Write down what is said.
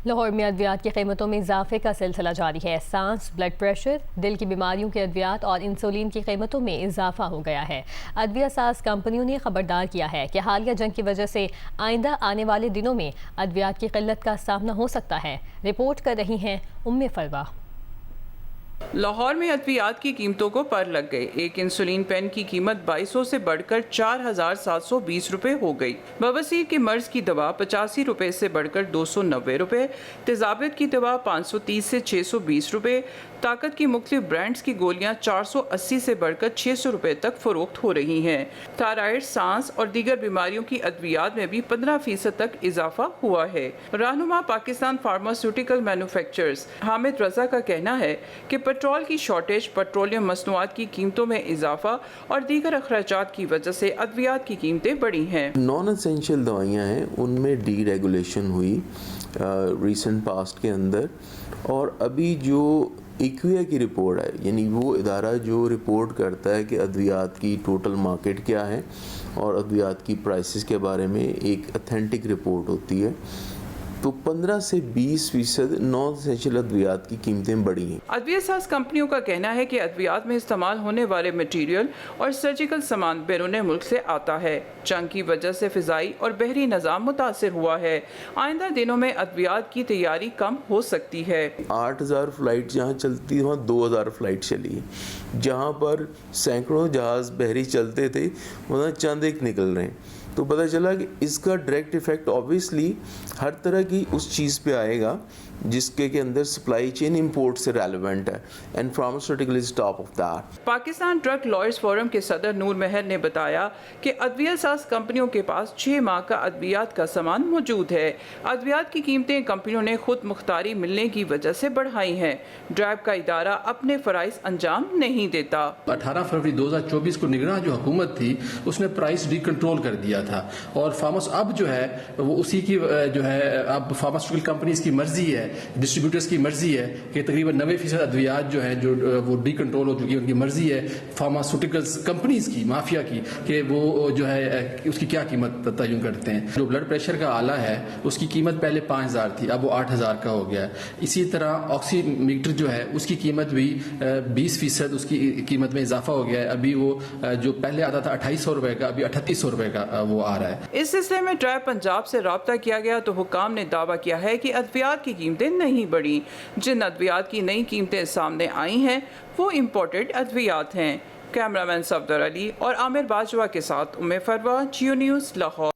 لاہور میں ادویات کی قیمتوں میں اضافے کا سلسلہ جاری ہے۔ سانس، بلڈ پریشر، دل کی بیماریوں کے ادویات اور انسولین کی قیمتوں میں اضافہ ہو گیا ہے۔ ادویہ ساز کمپنیوں نے خبردار کیا ہے کہ حالیہ جنگ کی وجہ سے آئندہ آنے والے دنوں میں ادویات کی قلت کا سامنا ہو سکتا ہے۔ رپورٹ کر رہی ہیں فروا۔ لاہور میں ادویات کی قیمتوں کو پر لگ گئے۔ ایک انسولین پین کی قیمت 2200 سے بڑھ کر 4720 روپے ہو گئی۔ بواسیر کے مرض کی دوا 85 روپے سے بڑھ کر 290 روپے، تیزابیت کی دوا 530 سے 620 روپے، طاقت کی مختلف برانڈز کی گولیاں 480 سے بڑھ کر 600 روپے تک فروخت ہو رہی ہیں۔ تھائرائیڈ، سانس اور دیگر بیماریوں کی ادویات میں بھی 15% تک اضافہ ہوا ہے۔ رہنما پاکستان فارماسیوٹیکل مینوفیکچررز حامد رضا کا کہنا ہے کہ پیٹرول کی شارٹیج، پیٹرولیم مصنوعات کی قیمتوں میں اضافہ اور دیگر اخراجات کی وجہ سے ادویات کی قیمتیں بڑھی ہیں۔ نان اسینشیل دوائیاں ہیں، ان میں ڈی ریگولیشن ہوئی ریسنٹ پاسٹ کے اندر، اور ابھی جو ایکویا کی رپورٹ ہے، یعنی وہ ادارہ جو رپورٹ کرتا ہے کہ ادویات کی ٹوٹل مارکیٹ کیا ہے اور ادویات کی پرائسز کے بارے میں ایک اتھینٹک رپورٹ ہوتی ہے، تو 15 سے 20% نان اسینشیل ادویات کی قیمتیں بڑھی ہیں۔ ادویہ ساز کمپنیوں کا کہنا ہے کہ ادویات میں استعمال ہونے والے مٹیریل اور سرجیکل سامان بیرون ملک سے آتا ہے۔ جنگ کی وجہ سے فضائی اور بحری نظام متاثر ہوا ہے۔ آئندہ دنوں میں ادویات کی تیاری کم ہو سکتی ہے۔ 8000 فلائٹ جہاں چلتی وہاں 2000 فلائٹ چلی ہے۔ جہاں پر سینکڑوں جہاز بحری چلتے تھے وہاں چند ایک نکل رہے ہیں، تو پتہ چلا کہ اس کا ڈائریکٹ ایفیکٹ آبویسلی ہر طرح کی اس چیز پہ آئے گا جس کے اندر سپلائی چین امپورٹ سے ریلیونٹ ہے، and pharmaceutical is top of that. Pakistan drug lawyers forum کے صدر نور مہر نے بتایا کہ ادویہ ساز کمپنیوں کے پاس 6 ماہ کا ادویات کا سامان موجود ہے۔ ادویات کی قیمتیں کمپنیوں نے خود مختاری ملنے کی وجہ سے بڑھائی ہیں۔ ڈرائیو کا ادارہ اپنے فرائض انجام نہیں دیتا۔ 18 فروری 2024 کو نگراں جو حکومت تھی اس نے پرائس ڈی کنٹرول کر دیا تھا، اور فارماس اب جو ہے وہ اسی کی جو ہے اب فارماسیوٹیکل کمپنیز کی مرضی ہے، ڈسٹریبیوٹرز کی مرضی ہے کہ تقریباً 90% ادویات جو ہیں جو وہ ڈی کنٹرول ہو چکی ہے۔ ان کی مرضی ہے فارماسیوٹیکل کمپنیز کی، مافیا کی، کہ وہ جو ہے اس کی کیا قیمت تعین کرتے ہیں۔ جو بلڈ پریشر کا آلہ ہے اس کی قیمت پہلے 5000 تھی، اب وہ 8000 کا ہو گیا ہے۔ اسی طرح آکسی میٹر جو ہے اس کی قیمت بھی 20% اس کی قیمت میں اضافہ ہو گیا ہے۔ ابھی وہ جو پہلے آتا تھا 2800 روپے کا، ابھی 3800 روپے کا وہ آ رہا ہے۔ اس سلسلے میں ڈرائیو پنجاب سے رابطہ کیا گیا تو حکام نے دعویٰ کیا ہے کہ ادویات کی قیمتیں نہیں بڑھی۔ جن ادویات کی نئی قیمتیں سامنے آئی ہیں وہ امپورٹڈ ادویات ہیں۔ کیمرامین صفدر علی اور عامر باجوہ کے ساتھ فروا، جیو نیوز، لاہور۔